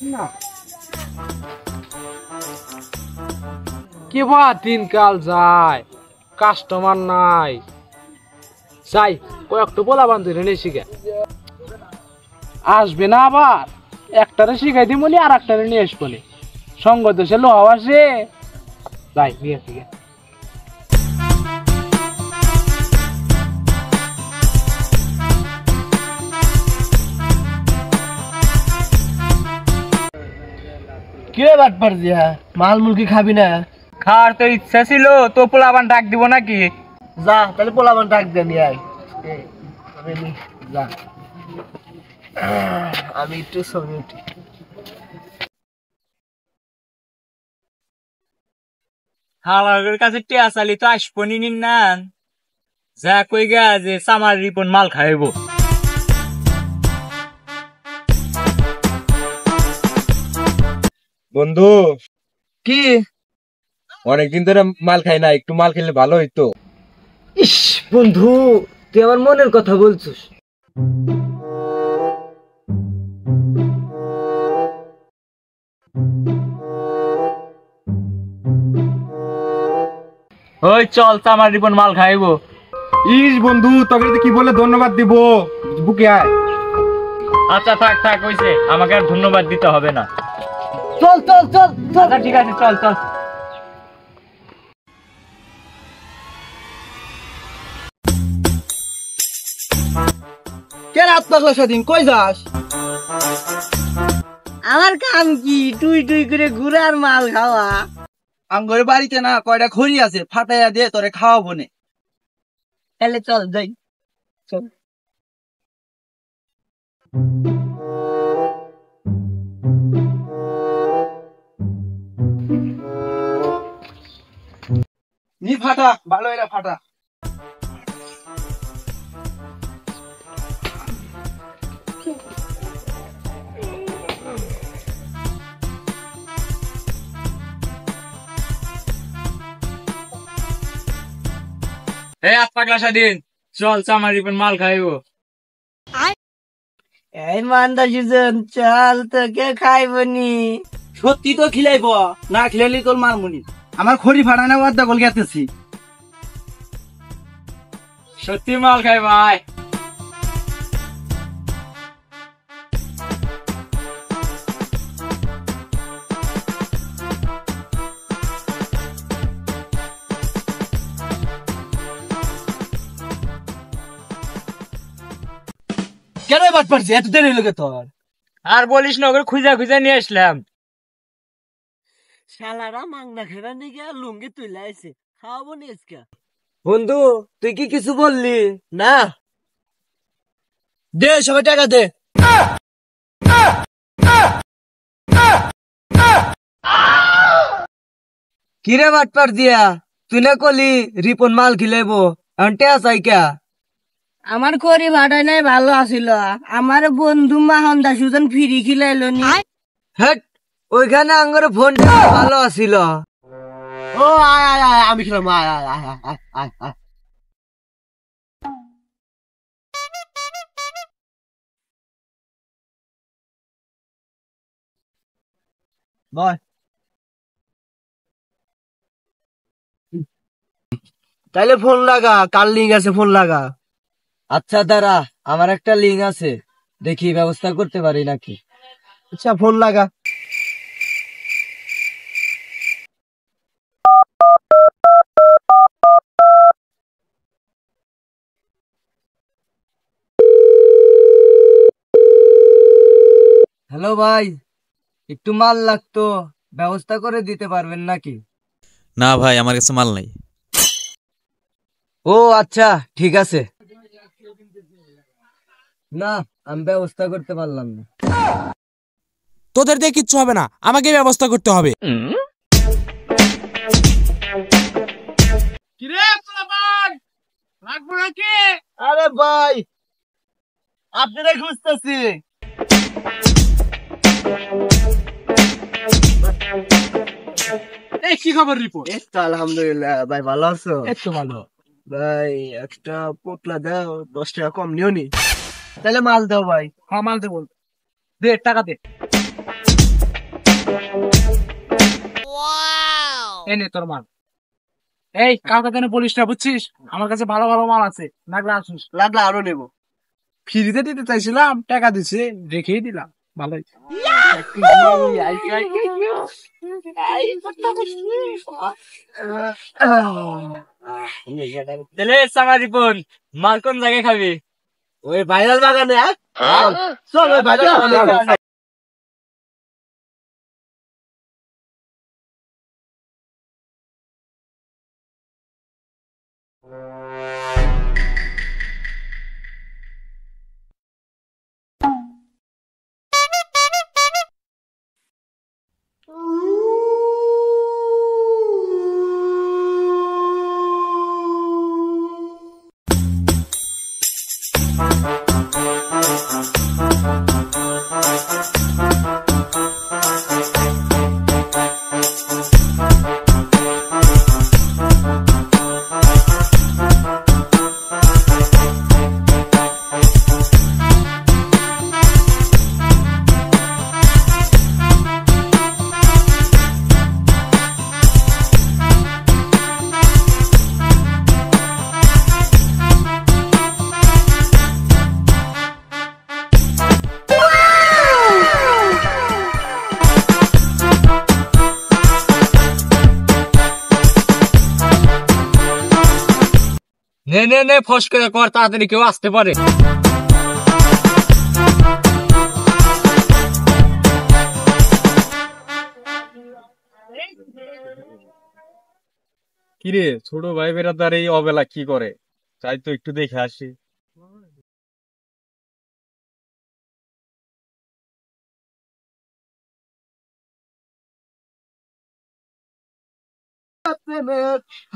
না কিবা দিনকাল যায়, কাস্টমার নাই, যাই কয়েকটা বলা বান্ধব নিয়ে শিখে আসবে না, আবার একটারে শিখাই দিব আর একটারে নিয়ে আসবো সঙ্গ দেশে লোহাও আসে, যাই নিয়ে শিখে। কিরে বাটপার দিয়া মাল মুরগি খাবি না? খাওয়ার তো ইচ্ছা ছিল, তো পোলাবান ডাক দিব নাকি? যা তাহলে পোলাবান ডাক দে নিয়ে আয়। যা আমি একটু ছবি উঠি। হালার কাছে টিয়া চালি তো আসবো নি না, যা কই গা যে সামার রিপন মাল খাইব। বন্ধু কি অনেকদিন ধরে মাল খাই না, একটু মাল খেলে ভালো হইতো। ইস বন্ধু, তুই আমার মনের কথা বলছিস। ওই চল সামার রিপন মাল খাইব। ইস বন্ধু তোকে কি বলে ধন্যবাদ দিব, বুকে আয়। আচ্ছা থাক থাক হইছে, আমাকে আর ধন্যবাদ দিতে হবে না। চল চল চল চল। আচ্ছা ঠিক আছে, চল চল। কে রাত পাগলা স্বাধীন, কই যাস? আমার কাম কি টুই টুই করে ঘুরার মাল খাওয়া? আঙ্গরে বাড়িতে না কয়টা খড়ি আছে, ফাটাইয়া দিয়ে তোরে খাওয়াবো নে। তাহলে চল যাই। চল। নি ফাটা, ভালো এরা ফাটা। এই আত পাগলা স্বাধীন, চল সামার রিপন মাল খাইব। এই মান্দা সুজন চল, তোকে খাইবনি। সত্যি তো খিলাইব, না খিলাইলি তোর মারমুনি। আমার খড়ি ফাটা না ওয়াদা কল গেতেছি। সত্যি মাল খাই ভাই। কেন বাট পারছি এত দেরি লাগে তোর? আর বলিস না, ওকে খুঁজা খুঁজা নিয়ে আসলাম। শালারা মাংনা খেলা নিয়ে লুঙ্গি তুলে আইছে, খাওয়াবো নি আজকে। বন্ধু তুই কি কিছু বললি না? দে সবাই টাকা দে। কিরে বাটপার দিয়া, তুই না কলি রিপন মাল খিলাইবো, আন্টে আসাই কে? আমার করি ভাড়াই নাই ভালো আছিল, আমার বন্ধু মাহন্দা সুজন ফিরি খিলাইলো নি। হেট, ওইখানে আঙ্গরে ফোন ভালো আছিল। ও আয় আয় আয়, আমি খেলাম, আয় আয় আয় আয় আয় আয়। বয় তাইলে ফোন লাগা, কার লিঙ্ক আছে ফোন লাগা। আচ্ছা দাঁড়া, আমার একটা লিঙ্ক আছে, দেখি ব্যবস্থা করতে পারি নাকি। আচ্ছা ফোন লাগা। হ্যালো ভাই, একটু মাল লাগতো, ব্যবস্থা করে দিতে পারবেন নাকি? না ভাই, আমার কাছে মাল নাই। ও আচ্ছা ঠিক আছে। না আমি ব্যবস্থা করতে পারলাম না। তোদের দিয়ে কিচ্ছু হবে না, আমাকে ব্যবস্থা করতে হবে। আরে ভাই আপনারা খুঁজতেছি। এই কি খবর রিপোর্ট? এই তো আলহামদুলিল্লাহ ভাই, ভালো আছো? একটু ভালো ভাই একটা পোটলা দাও, 10 টাকা কম নিও নি। তাহলে মাল দাও ভাই। হ্যাঁ মাল দে, বল দে, টাকা দে। এনে তোর মাল। এই কাউকে যেন বলিস না, বুঝছিস? আমার কাছে ভালো ভালো মাল আছে, লাগলে আসিস। লাগলে আরো নেবো। ফ্রিতে দিতে চাইছিলাম, টাকা দিছে, রেখেই দিলাম। ভালোই। তাহলে সামার রিপন মাল কোন জায়গায় খাবি? ওই ভাইরাল বাগানে চল ওই ভাইরাল বাগানে। নে নে নে ফস করে কর, তাড়াতাড়ি কেউ আসতে পারে। কিরে ছোট ভাই বেরাদার এই অবেলা কি করে? চাই তো একটু দেখে আসি।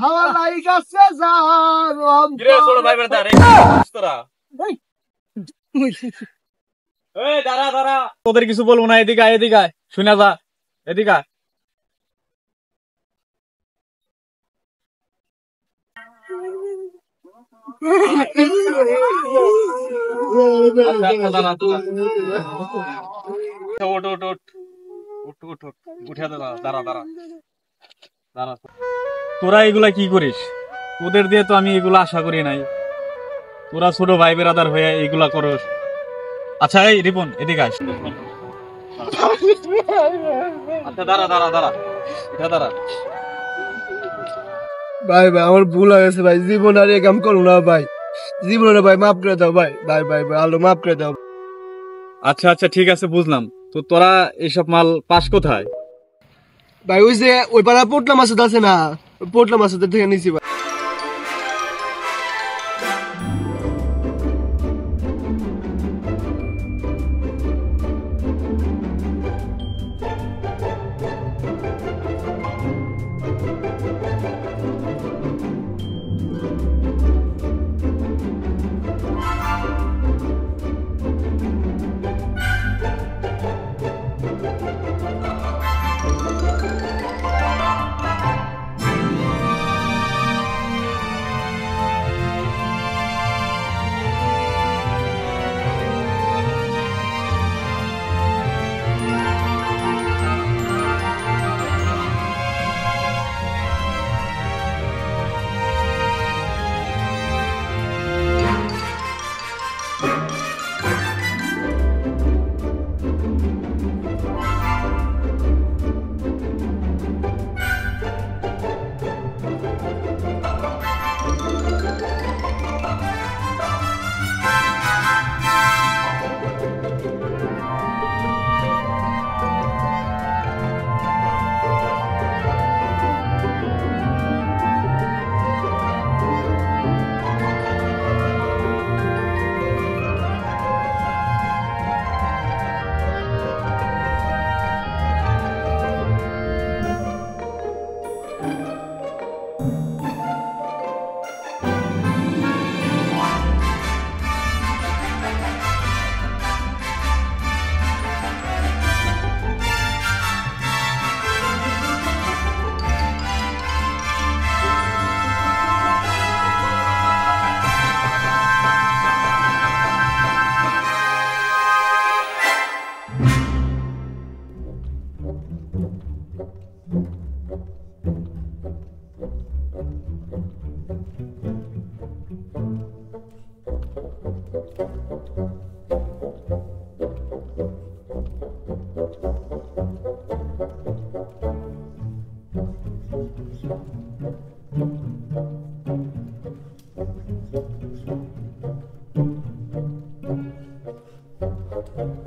হাওয়া লাইগাছে জান। কিরে ছোট ভাই বেরাদার এই তোরা এই দাঁড়া দাঁড়া, তোদের কিছু বলবো না, এদিকে আয়, এদিকে আয়, শুনে যা, এদিকে আয়। আচ্ছা, আচ্ছা, দাঁড়া, দাঁড়া। ওঠ ওঠ ওঠ উঠ উঠ উঠ, উঠে দাঁড়া দাঁড়া দাঁড়া দাঁড়া। তোরা এগুলা কি করিস? তোদের দিয়ে তো আমি এগুলা আশা করি নাই। তোরা ছোট ভাই বেরাদার হয়ে এগুলা করস। আচ্ছা এই রিপন এদিকে আস। আচ্ছা দাঁড়া দাঁড়া দাঁড়া, উঠে দাঁড়া। ভাই ভাই আমার ভুল হয়ে গেছে ভাই, জীবন আর এ কাম করো না ভাই, জীবনে ভাই মাফ করে দাও ভাই, ভাই ভাই ভাই আলো মাফ করে দাও। আচ্ছা আচ্ছা ঠিক আছে, বুঝলাম। তো তোরা এইসব মাল পাস কোথায়? ভাই ওই যে ওই পাড়া পোটলা মাছ আছে না, পোটলা মাছ থেকে নিছি ভাই।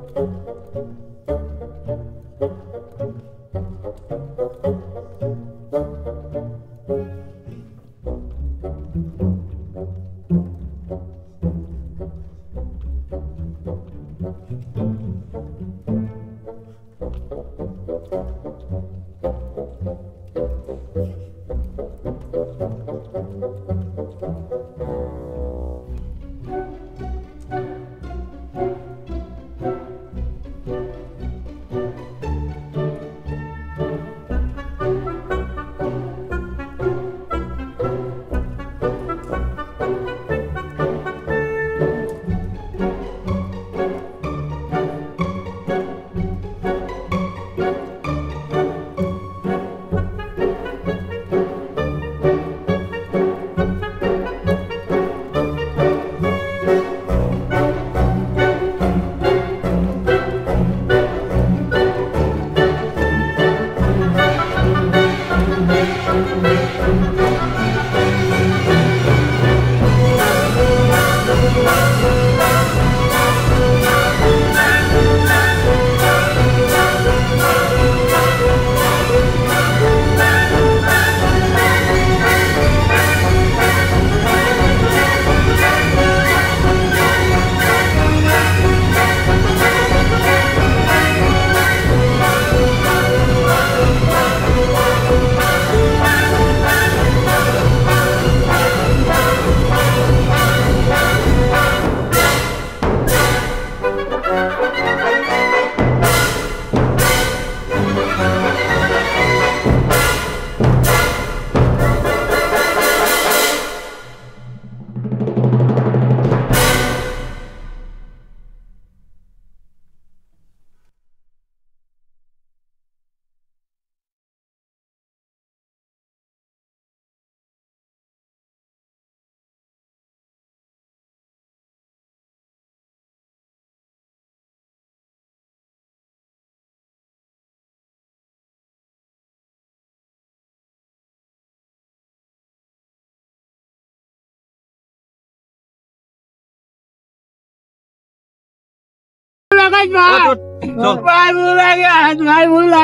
চল ভাই ভুল লাগে ভাই ভুল লাগে